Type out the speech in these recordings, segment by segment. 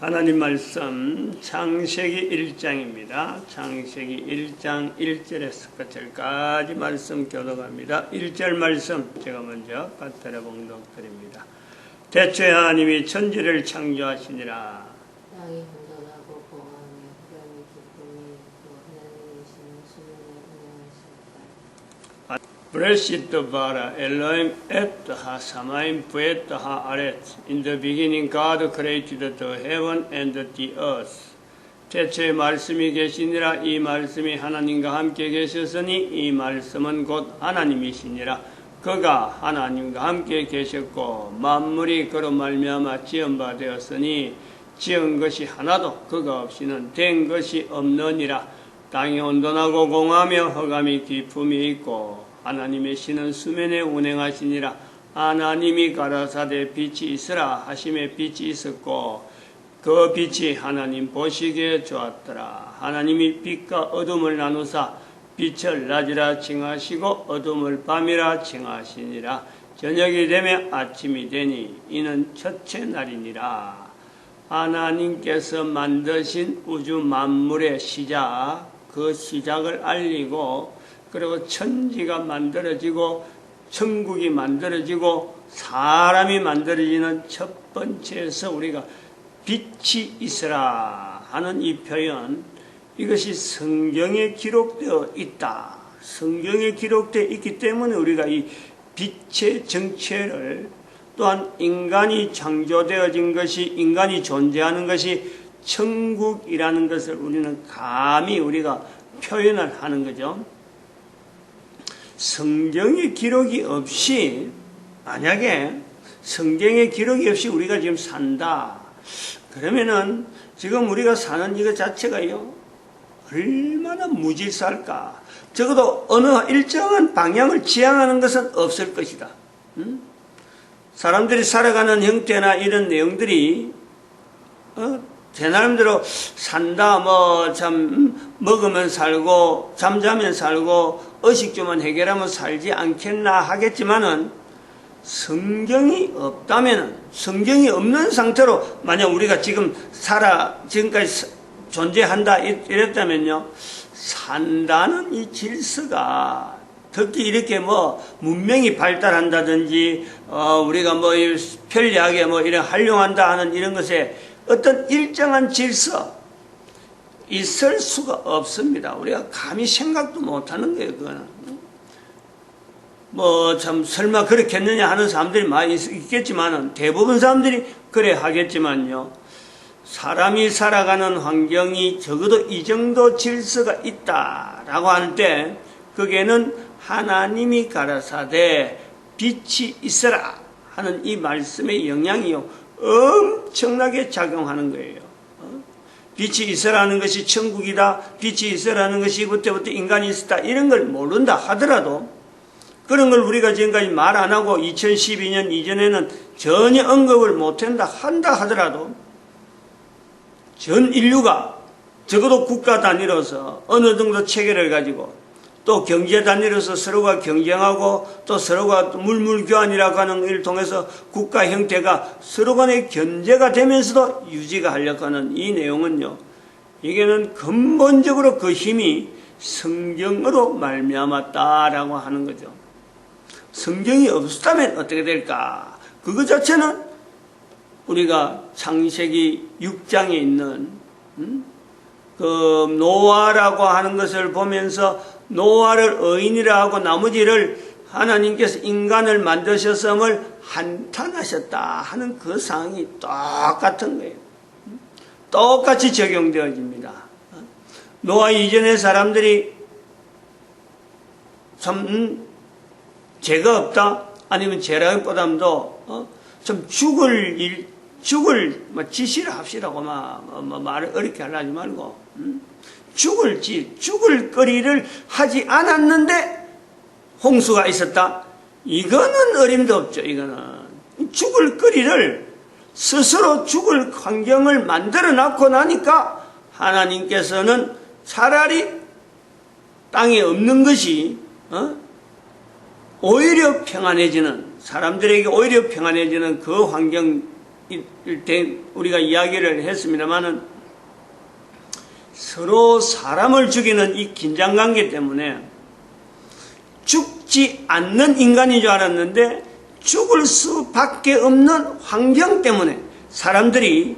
하나님 말씀 창세기 1장입니다. 창세기 1장 1절에서 끝절까지 말씀 교독합니다. 1절 말씀 제가 먼저 받들어 봉독드립니다. 대초에 하나님이 천지를 창조하시니라. 땅이 혼돈하고 공허하며 흑암이 깊으니 또 하나님이시는 수면에 운행하시니라. Bereshit bara Elohim et ha-samayim puet ha-aret. In the beginning God created the heaven and the earth. 태초에 말씀이 계시니라. 이 말씀이 하나님과 함께 계셨으니 이 말씀은 곧 하나님이시니라. 그가 하나님과 함께 계셨고 만물이 그로 말미암아 지은 바 되었으니 지은 것이 하나도 그가 없이는 된 것이 없느니라. 땅이 온돈하고 공하며 흑암이 깊음이 있고 하나님의 신은 수면에 운행하시니라. 하나님이 가라사대 빛이 있으라 하심에 빛이 있었고 그 빛이 하나님 보시기에 좋았더라. 하나님이 빛과 어둠을 나누사 빛을 낮이라 칭하시고 어둠을 밤이라 칭하시니라. 저녁이 되면 아침이 되니 이는 첫째 날이니라. 하나님께서 만드신 우주 만물의 시작, 그 시작을 알리고 그리고 천지가 만들어지고 천국이 만들어지고 사람이 만들어지는 첫 번째에서 우리가 빛이 있으라 하는 이 표현, 이것이 성경에 기록되어 있다. 성경에 기록되어 있기 때문에 우리가 이 빛의 정체를, 또한 인간이 창조되어진 것이, 인간이 존재하는 것이 천국이라는 것을 우리는 감히 우리가 표현을 하는 거죠. 성경의 기록이 없이, 만약에 성경의 기록이 없이 우리가 지금 산다 그러면은 지금 우리가 사는 이것 자체가요 얼마나 무질서할까. 적어도 어느 일정한 방향을 지향하는 것은 없을 것이다. 사람들이 살아가는 형태나 이런 내용들이 제 나름대로 산다, 먹으면 살고 잠자면 살고 의식주만 해결하면 살지 않겠나 하겠지만은, 성경이 없다면은, 성경이 없는 상태로 만약 우리가 지금 지금까지 존재한다 이랬다면요, 산다는 이 질서가, 특히 이렇게 문명이 발달한다든지 우리가 편리하게 이런 활용한다 하는 이런 것에 어떤 일정한 질서 있을 수가 없습니다. 우리가 감히 생각도 못하는 거예요. 그거는 설마 그렇겠느냐 하는 사람들이 많이 있겠지만은, 대부분 사람들이 그래 하겠지만요, 사람이 살아가는 환경이 적어도 이 정도 질서가 있다라고 할 때 거기에는 하나님이 가라사대 빛이 있어라 하는 이 말씀의 영향이요 엄청나게 작용하는 거예요. 빛이 있으라는 것이 천국이다, 빛이 있으라는 것이 그때부터 인간이 있었다, 이런 걸 모른다 하더라도, 그런 걸 우리가 지금까지 말 안 하고 2012년 이전에는 전혀 언급을 못한다 한다 하더라도, 전 인류가 적어도 국가 단위로서 어느 정도 체계를 가지고 또 경제 단위로서 서로가 경쟁하고 또 서로가 물물교환이라고 하는 일을 통해서 국가 형태가 서로 간의 견제가 되면서도 유지가 하려고 하는 이 내용은요, 이게는 근본적으로 그 힘이 성경으로 말미암았다라고 하는 거죠. 성경이 없었다면 어떻게 될까? 그것 자체는 우리가 창세기 6장에 있는 그 노아라고 하는 것을 보면서 노아를 의인이라 하고 나머지를 하나님께서 인간을 만드셨음을 한탄하셨다 하는 그 상황이 똑같은 거예요. 똑같이 적용되어집니다. 노아 이전의 사람들이 참 죄가 없다, 아니면 죄라기보다도 좀 죽을 지시를 합시라고 말을 어렵게 하려지 말고, 죽을 거리를 하지 않았는데 홍수가 있었다. 이거는 어림도 없죠. 이거는 죽을 거리를, 스스로 죽을 환경을 만들어 놨고 나니까 하나님께서는 차라리 땅에 없는 것이 오히려 평안해지는, 사람들에게 오히려 평안해지는 그 환경 우리가 이야기를 했습니다마는 서로 사람을 죽이는 이 긴장관계 때문에 죽지 않는 인간인 줄 알았는데 죽을 수밖에 없는 환경 때문에 사람들이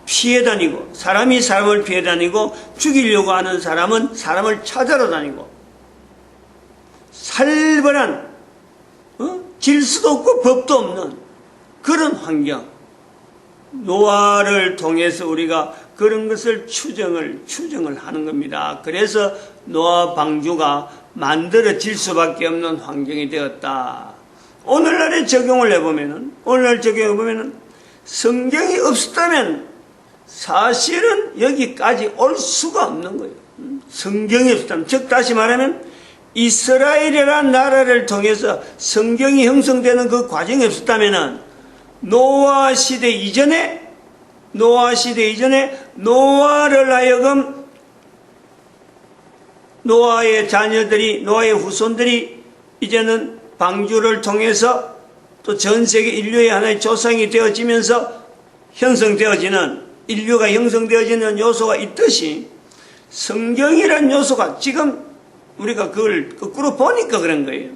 피해 다니고, 사람이 사람을 피해 다니고, 죽이려고 하는 사람은 사람을 찾아러 다니고, 살벌한 질서도 없고 법도 없는 그런 환경, 노아를 통해서 우리가 그런 것을 추정을 하는 겁니다. 그래서 노아 방주가 만들어질 수밖에 없는 환경이 되었다. 오늘날에 적용을 해보면은, 성경이 없었다면 사실은 여기까지 올 수가 없는 거예요. 성경이 없었다면, 즉 다시 말하면 이스라엘이라는 나라를 통해서 성경이 형성되는 그 과정이 없었다면은 노아 시대 이전에 노아를 하여금 노아의 자녀들이, 노아의 후손들이 이제는 방주를 통해서 또 전 세계 인류의 하나의 조상이 되어지면서 인류가 형성되어지는 요소가 있듯이 성경이라는 요소가 지금 우리가 그걸 거꾸로 보니까 그런 거예요.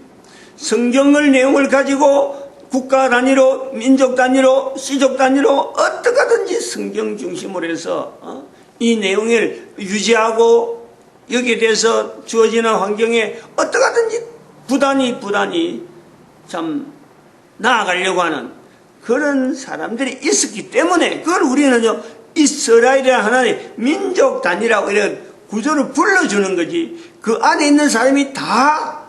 성경을 내용을 가지고 국가 단위로, 민족 단위로, 시족 단위로 어떻게 하든지 성경 중심으로 해서 이 내용을 유지하고 여기에 대해서 주어지는 환경에 어떻게 하든지 부단히 참 나아가려고 하는 그런 사람들이 있었기 때문에 그걸 우리는요 이스라엘이라는 하나의 민족 단위라고 이런 구조를 불러주는 거지, 그 안에 있는 사람이 다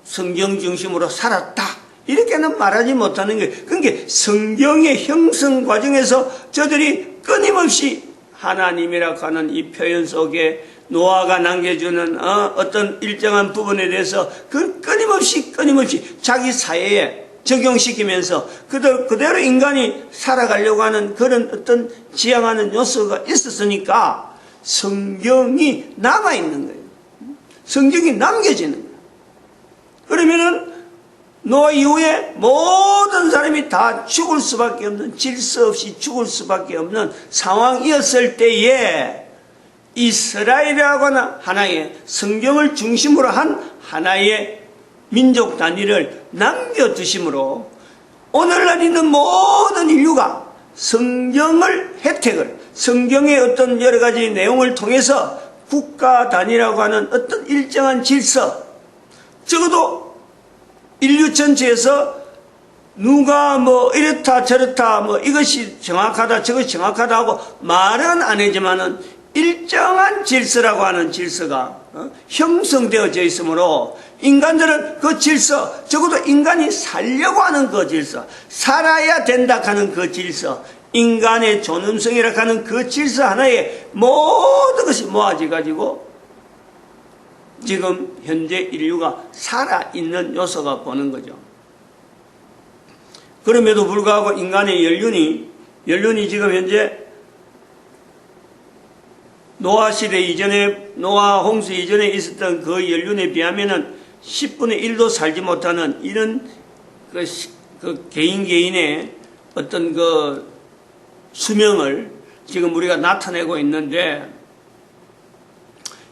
성경 중심으로 살았다 이렇게는 말하지 못하는 거예요. 그러니까 성경의 형성 과정에서 저들이 끊임없이 하나님이라고 하는 이 표현 속에 노아가 남겨주는 어떤 일정한 부분에 대해서 그 끊임없이 자기 사회에 적용시키면서 그대로 인간이 살아가려고 하는 그런 어떤 지향하는 요소가 있었으니까 성경이 남아있는 거예요. 성경이 남겨지는 거예요. 그러면은 노아 이후에 모든 사람이 다 죽을 수밖에 없는, 질서 없이 죽을 수밖에 없는 상황이었을 때에 이스라엘이라고 하는 하나의 성경을 중심으로 한 하나의 민족 단위를 남겨두심으로 오늘날 있는 모든 인류가 성경을 성경의 어떤 여러 가지 내용을 통해서 국가 단위라고 하는 어떤 일정한 질서, 적어도 인류 전체에서 누가 뭐 이렇다 저렇다 뭐 이것이 정확하다 저것이 정확하다 하고 말은 안 하지만은 일정한 질서라고 하는 질서가 형성되어져 있으므로 인간들은 그 질서, 적어도 인간이 살려고 하는 그 질서, 살아야 된다 하는 그 질서, 인간의 존엄성이라고 하는 그 질서 하나에 모든 것이 모아져 가지고 지금 현재 인류가 살아있는 요소가 보는 거죠. 그럼에도 불구하고 인간의 연륜이 지금 현재 노아 시대 이전에, 노아 홍수 이전에 있었던 그 연륜에 비하면은 10분의 1도 살지 못하는 이런 그 개인의 어떤 그 수명을 지금 우리가 나타내고 있는데,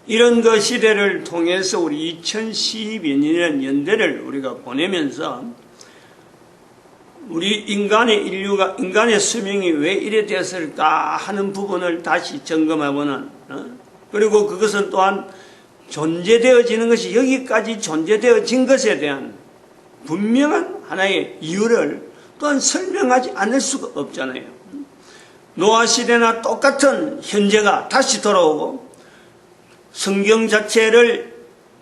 이런 그 시대를 통해서 우리 2012년이라는 연대를 우리가 보내면서 우리 인간의 수명이 왜 이래 되었을까 하는 부분을 다시 점검해보는, 그리고 그것은 또한 존재되어지는 것이 여기까지 존재되어진 것에 대한 분명한 하나의 이유를 또한 설명하지 않을 수가 없잖아요. 노아 시대나 똑같은 현재가 다시 돌아오고 성경 자체를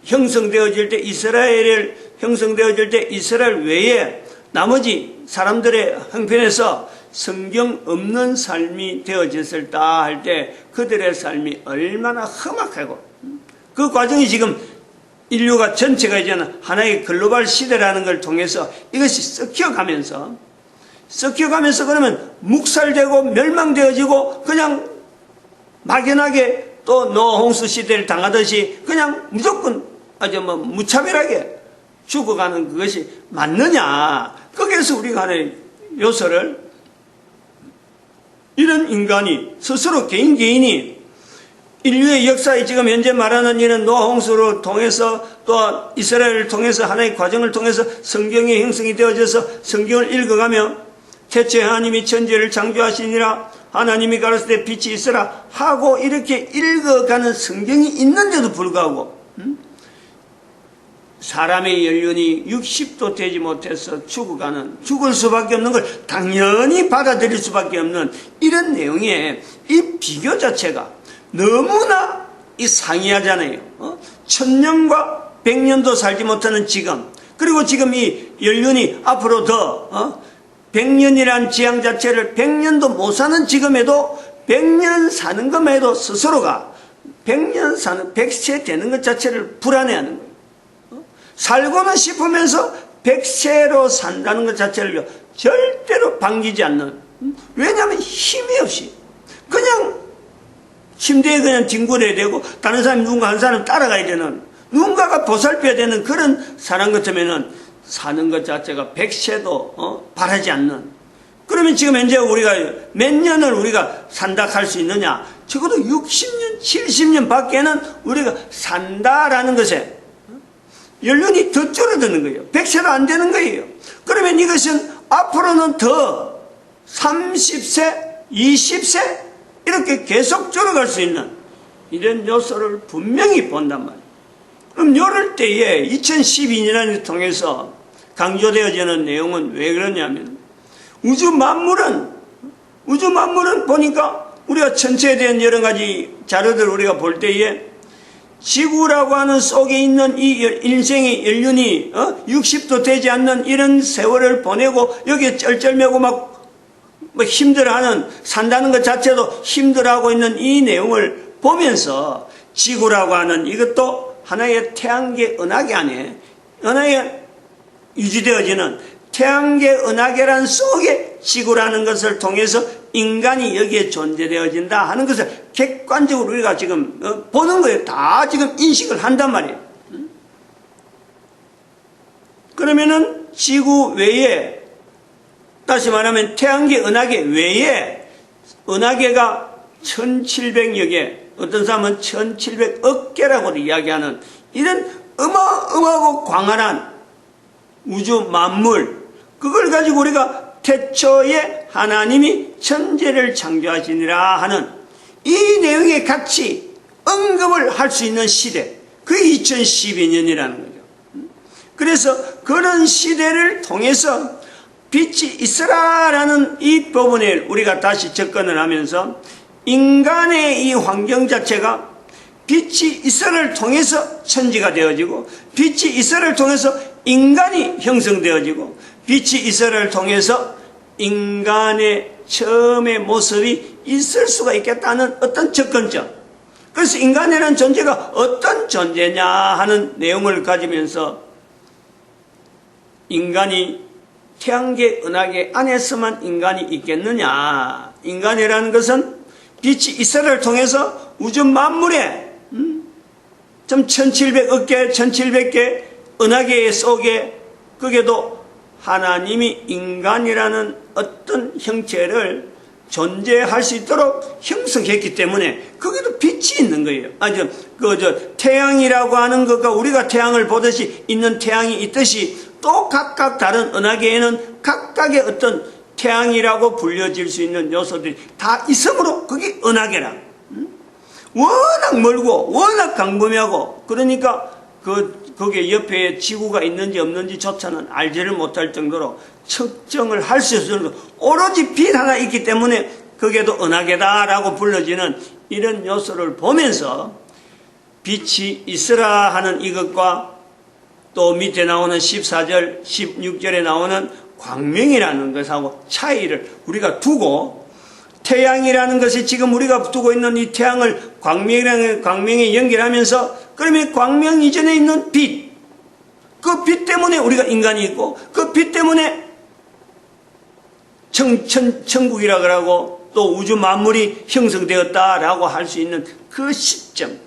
형성되어질 때 이스라엘 외에 나머지 사람들의 형편에서 성경 없는 삶이 되어졌을까 할 때 그들의 삶이 얼마나 험악하고, 그 과정이 지금 인류가 전체가 이제는 하나의 글로벌 시대라는 걸 통해서 이것이 썩혀가면서 그러면 묵살되고 멸망되어지고 그냥 막연하게 또 노아 홍수 시대를 당하듯이 그냥 무조건 아주 무차별하게 죽어가는 그것이 맞느냐. 거기에서 우리가 하나의 요소를 이런 인간이 스스로 개인이 인류의 역사에 지금 현재 말하는 이런 노아 홍수를 통해서 또 이스라엘을 통해서 하나의 과정을 통해서 성경의 형성이 되어져서 성경을 읽어가며 태초에 하나님이 천지를 창조하시니라 하나님이 가라사대 빛이 있으라 하고 이렇게 읽어가는 성경이 있는데도 불구하고 사람의 연륜이 60도 되지 못해서 죽을 수밖에 없는 걸 당연히 받아들일 수밖에 없는 이런 내용의 이 비교 자체가 너무나 상이하잖아요. 1000년과 100년도 살지 못하는 지금, 그리고 지금 이 연륜이 앞으로 더 100년이란 지향 자체를 100년도 못 사는 지금에도 100년 사는 것에도 스스로가 100세 되는 것 자체를 불안해하는 거예요. 살고는 싶으면서 100세로 산다는 것 자체를 절대로 반기지 않는, 왜냐하면 힘이 없이 그냥 침대에 그냥 뒹굴어야 되고 다른 사람이 누군가 한 사람 따라가야 되는, 누군가가 보살펴야 되는 그런 사람 같으면은 사는 것 자체가 100세도 바라지 않는. 그러면 지금 현재 우리가 몇 년을 우리가 산다 할 수 있느냐? 적어도 60년, 70년 밖에는 우리가 산다라는 것에 연륜이 더 줄어드는 거예요. 100세도 안 되는 거예요. 그러면 이것은 앞으로는 더 30세, 20세 이렇게 계속 줄어갈 수 있는 이런 요소를 분명히 본단 말이에요. 그럼 이럴 때에 2012년을 통해서 강조되어지는 내용은 왜 그러냐면 우주 만물은 보니까 우리가 천체에 대한 여러 가지 자료들을 우리가 볼 때에 지구라고 하는 속에 있는 이 인생의 연륜이 60도 되지 않는 이런 세월을 보내고 여기에 쩔쩔매고 막 힘들어하는, 산다는 것 자체도 힘들어하고 있는 이 내용을 보면서 지구라고 하는 이것도 하나의 태양계 은하계 안에 은하에 유지되어지는 태양계 은하계란 속에 지구라는 것을 통해서 인간이 여기에 존재되어진다 하는 것을 객관적으로 우리가 지금 보는 거예요. 다 지금 인식을 한단 말이에요. 그러면은 지구 외에, 다시 말하면 태양계 은하계 외에 은하계가 1700여 개, 어떤 사람은 1700억 개라고도 이야기하는 이런 어마어마하고 광활한 우주 만물, 그걸 가지고 우리가 태초에 하나님이 천지를 창조하시니라 하는 이 내용에 같이 언급을 할 수 있는 시대, 그게 2012년이라는 거죠. 그래서 그런 시대를 통해서 빛이 있으라라는 이 부분에 우리가 다시 접근을 하면서 인간의 이 환경 자체가 빛이 있어를 통해서 천지가 되어지고 빛이 있어를 통해서 인간이 형성되어지고 빛이 있어를 통해서 인간의 처음의 모습이 있을 수가 있겠다는 어떤 접근점, 그래서 인간이라는 존재가 어떤 존재냐 하는 내용을 가지면서 인간이 태양계 은하계 안에서만 인간이 있겠느냐, 인간이라는 것은 빛이 있어를 통해서 우주 만물에 1700억 개, 1700개 은하계 속에 거기에도 하나님이 인간이라는 어떤 형체를 존재할 수 있도록 형성했기 때문에 거기도 빛이 있는 거예요. 태양이라고 하는 것과 우리가 태양을 보듯이 있는 태양이 있듯이 또 각각 다른 은하계에는 각각의 어떤 태양이라고 불려질 수 있는 요소들이 다 있으므로 그게 은하계라. 워낙 멀고 워낙 광범위하고 그러니까 거기에 옆에 지구가 있는지 없는지조차는 알지를 못할 정도로 측정을 할 수 있을 정도로 오로지 빛 하나 있기 때문에 거기에도 은하계다라고 불러지는 이런 요소를 보면서 빛이 있으라 하는 이것과 또 밑에 나오는 14절, 16절에 나오는 광명이라는 것하고 차이를 우리가 두고 태양이라는 것이 지금 우리가 두고 있는 이 태양을 광명에 연결하면서 그러면 광명 이전에 있는 빛, 그 빛 때문에 우리가 인간이 있고 그 빛 때문에 천국이라 그러고 또 우주 만물이 형성되었다라고 할 수 있는 그 시점,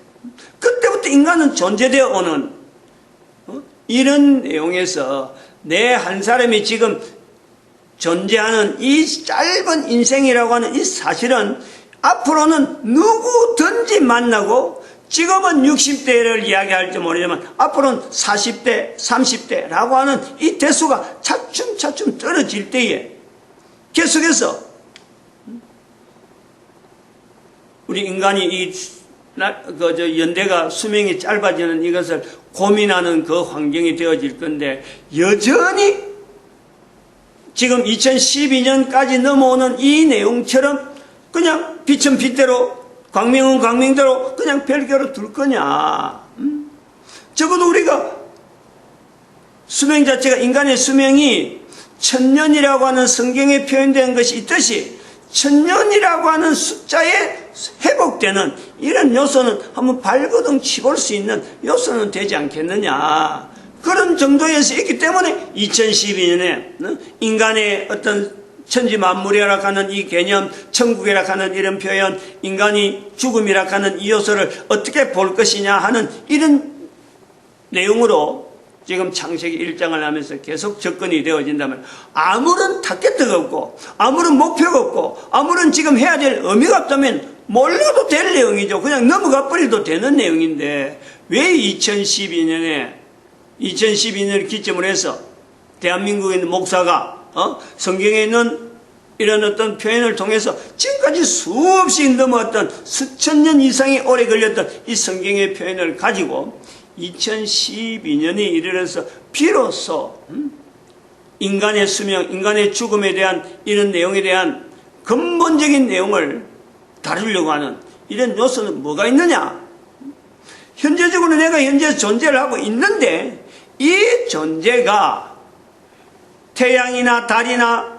그때부터 인간은 존재되어 오는 이런 내용에서 내 한 사람이 지금 존재하는 이 짧은 인생이라고 하는 이 사실은 앞으로는 누구든지 만나고, 지금은 60대를 이야기할지 모르지만 앞으로는 40대, 30대라고 하는 이 대수가 차츰차츰 떨어질 때에 계속해서 우리 인간이 연대가 수명이 짧아지는 이것을 고민하는 그 환경이 되어질 건데, 여전히 지금 2012년까지 넘어오는 이 내용처럼 그냥 빛은 빛대로, 광명은 광명대로 그냥 별개로 둘 거냐? 적어도 우리가 수명 자체가, 인간의 수명이 1000년이라고 하는 성경에 표현된 것이 있듯이 1000년이라고 하는 숫자에 회복되는 이런 요소는 한번 발버둥 치볼 수 있는 요소는 되지 않겠느냐. 그런 정도에서 있기 때문에 2012년에 인간의 어떤 천지만물이라 하는 이 개념, 천국이라 하는 이런 표현, 인간이 죽음이라 하는 이 요소를 어떻게 볼 것이냐 하는 이런 내용으로 지금 창세기 1장을 하면서 계속 접근이 되어진다면, 아무런 타겟가 없고 아무런 목표가 없고 아무런 지금 해야 될 의미가 없다면 몰라도 될 내용이죠. 그냥 넘어가 버려도 되는 내용인데, 왜 2012년을 기점으로 해서 대한민국에 있는 목사가 성경에 있는 이런 어떤 표현을 통해서 지금까지 수없이 넘어왔던 수천 년 이상이 오래 걸렸던 이 성경의 표현을 가지고 2012년에 이르러서 비로소 인간의 수명, 인간의 죽음에 대한 이런 내용에 대한 근본적인 내용을 다루려고 하는 이런 요소는 뭐가 있느냐? 현재적으로 내가 현재 존재를 하고 있는데, 이 존재가 태양이나 달이나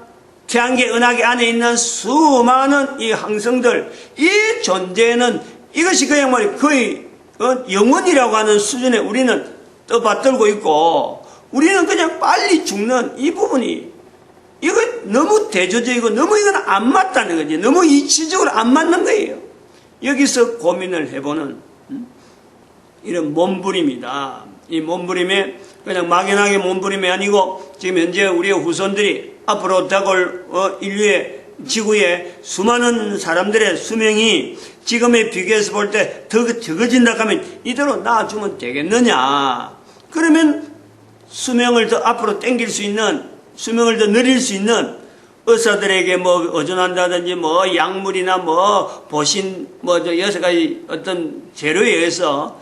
태양계 은하계 안에 있는 수많은 이 항성들, 이 존재는 이것이 그야말로 거의 영원이라고 하는 수준에 우리는 떠받들고 있고, 우리는 그냥 빨리 죽는 이 부분이, 이거 너무 대조적이고 너무 이건 안 맞다는 거지. 너무 이치적으로 안 맞는 거예요. 여기서 고민을 해보는 이런 몸부림이다. 이 몸부림에 그냥 막연하게 몸부림이 아니고, 지금 현재 우리의 후손들이 앞으로 다가올 인류의 지구의 수많은 사람들의 수명이 지금에 비교해서 볼 때 더 적어진다 하면 이대로 놔주면 되겠느냐? 그러면 수명을 더 앞으로 당길 수 있는, 수명을 더 늘릴 수 있는 의사들에게 뭐 의존한다든지 뭐 약물이나 뭐 보신 뭐 저 여러 가지 어떤 재료에 의해서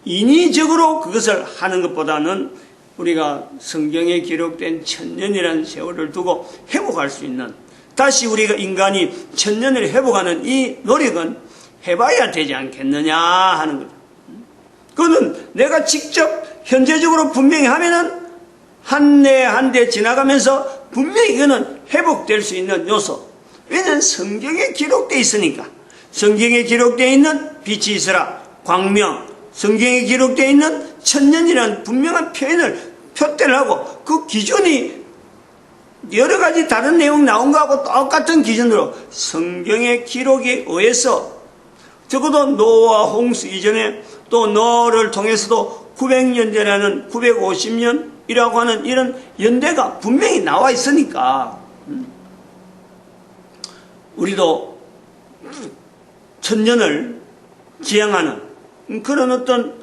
인위적으로 그것을 하는 것보다는 우리가 성경에 기록된 1000년이라는 세월을 두고 회복할 수 있는, 다시 우리가 인간이 1000년을 회복하는 이 노력은 해봐야 되지 않겠느냐 하는 거죠. 그거는 내가 직접 현재적으로 분명히 하면은 한 해 한 대 지나가면서 분명히 이거는 회복될 수 있는 요소. 왜냐하면 성경에 기록되어 있으니까. 성경에 기록되어 있는 빛이 있으라, 광명, 성경에 기록되어 있는 1000년이라는 분명한 표대를 하고, 그 기준이 여러 가지 다른 내용 나온 거하고 똑같은 기준으로 성경의 기록에 의해서, 적어도 노아와 홍수 이전에 또 노아를 통해서도 900년대라는 950년이라고 하는 이런 연대가 분명히 나와 있으니까 우리도 1000년을 지향하는 그런 어떤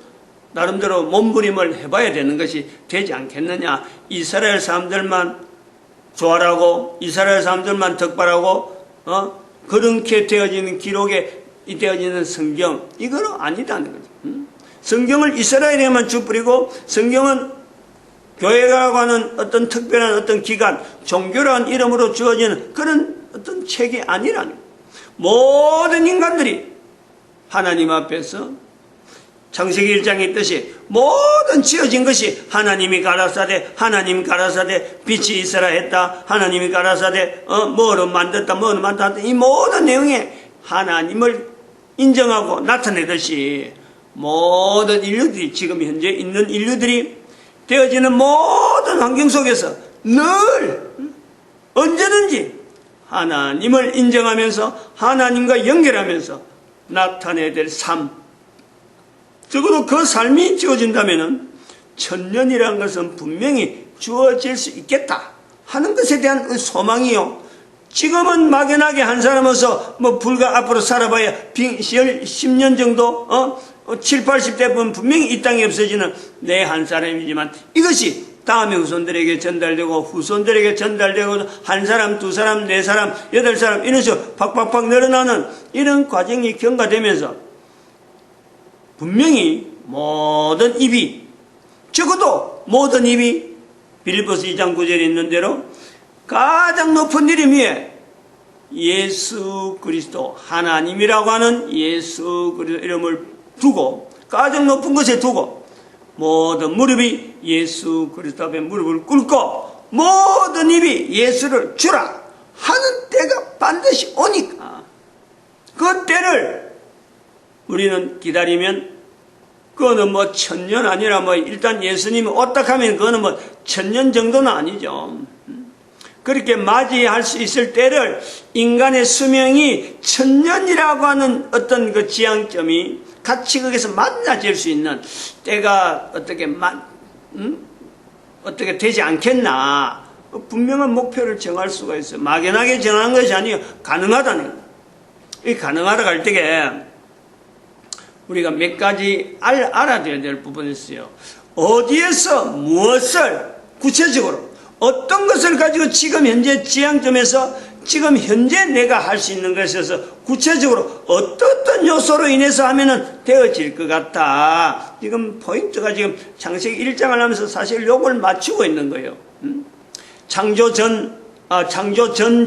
나름대로 몸부림을 해봐야 되는 것이 되지 않겠느냐. 이스라엘 사람들만 조화라고, 이스라엘 사람들만 덕발하고 그렇게 되어지는 기록에 되어지는 성경, 이거는 아니다는 거죠. 성경을 이스라엘에만 주뿌리고, 성경은 교회라고 하는 어떤 특별한 어떤 기관, 종교라는 이름으로 주어지는 그런 어떤 책이 아니라는 거예요. 모든 인간들이 하나님 앞에서 창세기 1장에 있듯이 모든 지어진 것이 하나님이 가라사대, 하나님이 가라사대, 빛이 있으라 했다, 하나님이 가라사대, 뭐로 만들었다, 뭐로 만들었다, 이 모든 내용에 하나님을 인정하고 나타내듯이 모든 인류들이, 지금 현재 있는 인류들이 되어지는 모든 환경 속에서 늘 언제든지 하나님을 인정하면서 하나님과 연결하면서 나타내야 될 삶, 적어도 그 삶이 주어진다면 1000년이라는 것은 분명히 주어질 수 있겠다 하는 것에 대한 소망이요. 지금은 막연하게 한 사람으로서 뭐 불과 앞으로 살아봐야 10년 정도 7, 80대 보면 분명히 이 땅에 없어지는 내 한 사람이지만 이것이 다음에 후손들에게 전달되고 후손들에게 전달되고 한 사람, 두 사람, 네 사람, 여덟 사람 이런 식으로 팍팍팍 늘어나는 이런 과정이 경과되면서 분명히 모든 입이, 적어도 모든 입이 빌립보서 2장 9절에 있는 대로 가장 높은 이름 위에 예수 그리스도, 하나님이라고 하는 예수 그리스도 이름을 두고 가장 높은 것에 두고 모든 무릎이 예수 그리스도 앞에 무릎을 꿇고 모든 입이 예수를 주라 하는 때가 반드시 오니까 그 때를 우리는 기다리면 그거는 뭐 1000년 아니라 뭐 일단 예수님이 왔다 하면 그거는 뭐 1000년 정도는 아니죠. 그렇게 맞이할 수 있을 때를 인간의 수명이 1000년이라고 하는 어떤 그 지향점이 같이 거기서 만나질 수 있는 때가 어떻게 되지 않겠나. 분명한 목표를 정할 수가 있어요. 막연하게 정한 것이 아니에요. 가능하다는 거예요. 이 가능하다고 할 때에 우리가 몇 가지 알아둬야 될 부분이 있어요. 어디에서 무엇을 구체적으로 어떤 것을 가지고 지금 현재 지향점에서 지금 현재 내가 할 수 있는 것에서 구체적으로 어떤 요소로 인해서 하면은 되어질 것 같다. 지금 포인트가 지금 창세기 1장을 하면서 사실 요걸 맞추고 있는 거예요. 창조 전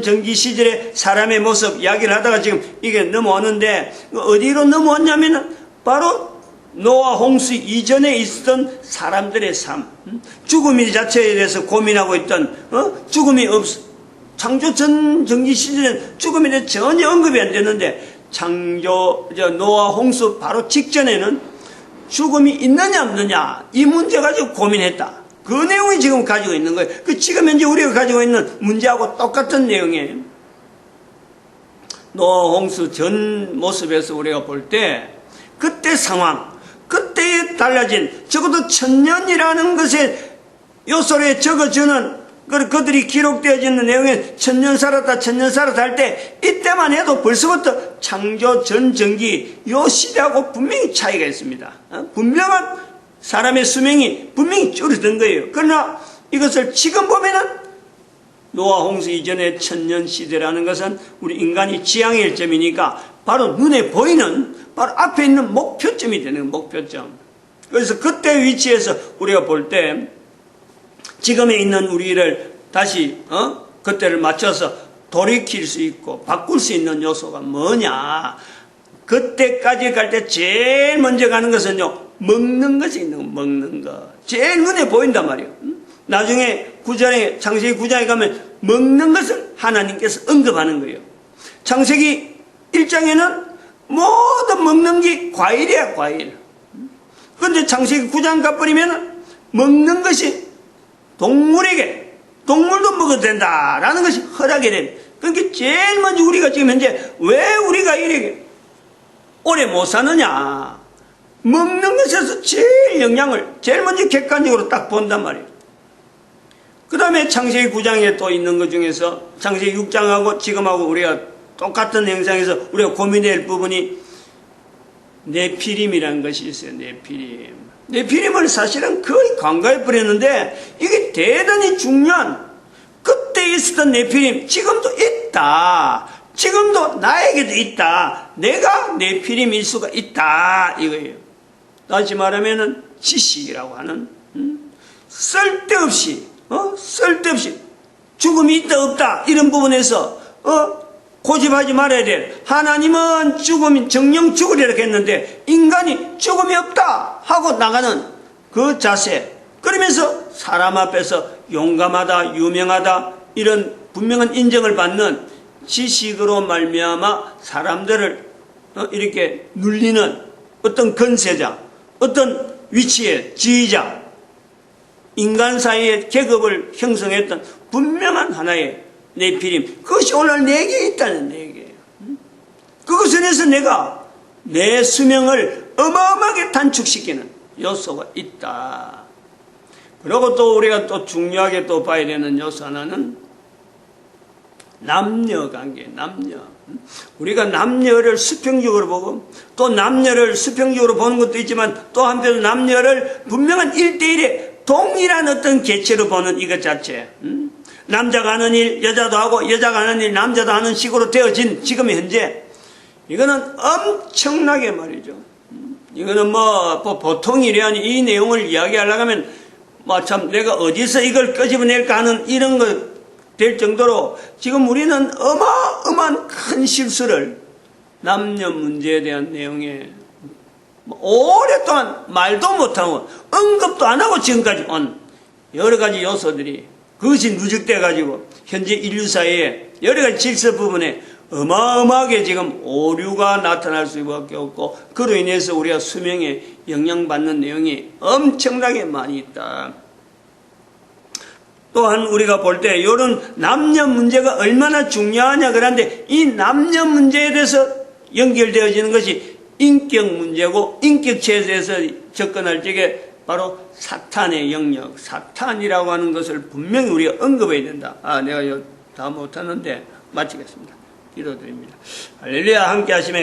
전기 시절의 사람의 모습 이야기를 하다가 지금 이게 넘어오는데 어디로 넘어왔냐면은 바로 노아 홍수 이전에 있었던 사람들의 삶, 죽음이 자체에 대해서 고민하고 있던 죽음이 창조 전 전기 시절에는 죽음에 대해 전혀 언급이 안 되는데 노아 홍수 바로 직전에는 죽음이 있느냐 없느냐 이 문제 가지고 고민했다. 그 내용이 지금 가지고 있는 거예요. 그 지금 현재 우리가 가지고 있는 문제하고 똑같은 내용이에요. 노아 홍수 전 모습에서 우리가 볼 때 그때 상황, 그때에 달라진 적어도 1000년이라는 것에 요소에 적어주는 그들이 기록되어지는 내용에 1000년 살았다 할 때 이때만 해도 벌써부터 창조 전 전기 요 시대하고 분명히 차이가 있습니다. 분명한 사람의 수명이 분명히 줄어든 거예요. 그러나 이것을 지금 보면은 노아 홍수 이전의 1000년 시대라는 것은 우리 인간이 지향의 일점이니까 바로 눈에 보이는 바로 앞에 있는 목표점이 되는 목표점. 그래서 그때 위치에서 우리가 볼 때 지금에 있는 우리를 다시 그때를 맞춰서 돌이킬 수 있고 바꿀 수 있는 요소가 뭐냐. 그때까지 갈 때 제일 먼저 가는 것은요, 먹는 것이 있는 거, 먹는 거. 제일 눈에 보인단 말이에요. 나중에 창세기 9장에 가면 먹는 것을 하나님께서 언급하는 거예요. 창세기 1장에는 모든 먹는 게 과일이야, 과일. 그런데 창세기 9장 가버리면 먹는 것이 동물도 먹어도 된다라는 것이 허락이 된. 그러니까 제일 먼저 우리가 지금 현재 왜 우리가 이렇게 오래 못 사느냐. 먹는 것에서 제일 먼저 객관적으로 딱 본단 말이에요. 그 다음에 창세기 9장에 또 있는 것 중에서 창세기 6장하고 지금하고 우리가 똑같은 형상에서 우리가 고민할 부분이 네피림이라는 것이 있어요. 네피림을 사실은 거의 간과해 버렸는데 이게 대단히 중요한 그때 있었던 네피림 지금도 있다. 지금도 나에게도 있다. 내가 네피림일 수가 있다. 이거예요. 다시 말하면은 지식이라고 하는 쓸데없이 죽음이 있다 없다 이런 부분에서 고집하지 말아야 돼. 하나님은 정령 죽으리라 했는데 인간이 죽음이 없다 하고 나가는 그 자세. 그러면서 사람 앞에서 용감하다, 유명하다 이런 분명한 인정을 받는 지식으로 말미암아 사람들을 이렇게 눌리는 어떤 건세자, 어떤 위치의 지휘자, 인간 사이에 계급을 형성했던 분명한 하나의 네피림. 그것이 오늘 내게 있다는 얘기예요. 그것에 대해서 내가 내 수명을 어마어마하게 단축시키는 요소가 있다. 그리고 또 우리가 또 중요하게 또 봐야 되는 요소 하나는 남녀 관계, 남녀. 우리가 남녀를 수평적으로 보고 또 남녀를 수평적으로 보는 것도 있지만 또 한편 남녀를 분명한 1대1의 동일한 어떤 개체로 보는 이것 자체. 남자가 하는 일 여자도 하고 여자가 하는 일 남자도 하는 식으로 되어진 지금 현재 이거는 엄청나게 말이죠. 이거는 뭐 보통 일이 이 내용을 이야기하려고 하면 뭐 참 내가 어디서 이걸 끄집어낼까 하는 이런 거 될 정도로 지금 우리는 어마어마한 큰 실수를 남녀 문제에 대한 내용에 오랫동안 말도 못하고 언급도 안 하고 지금까지 온 여러 가지 요소들이 그것이 누적돼 가지고 현재 인류 사회에 여러 가지 질서 부분에 어마어마하게 지금 오류가 나타날 수밖에 없고 그로 인해서 우리가 수명에 영향받는 내용이 엄청나게 많이 있다. 또한 우리가 볼 때 이런 남녀 문제가 얼마나 중요하냐 그런데 이 남녀 문제에 대해서 연결되어지는 것이 인격 문제고 인격체에 대해서 접근할 적에 바로 사탄의 영역, 사탄이라고 하는 것을 분명히 우리가 언급해야 된다. 내가 다 못하는데 마치겠습니다. 기도드립니다. 할렐루야. 함께 하시면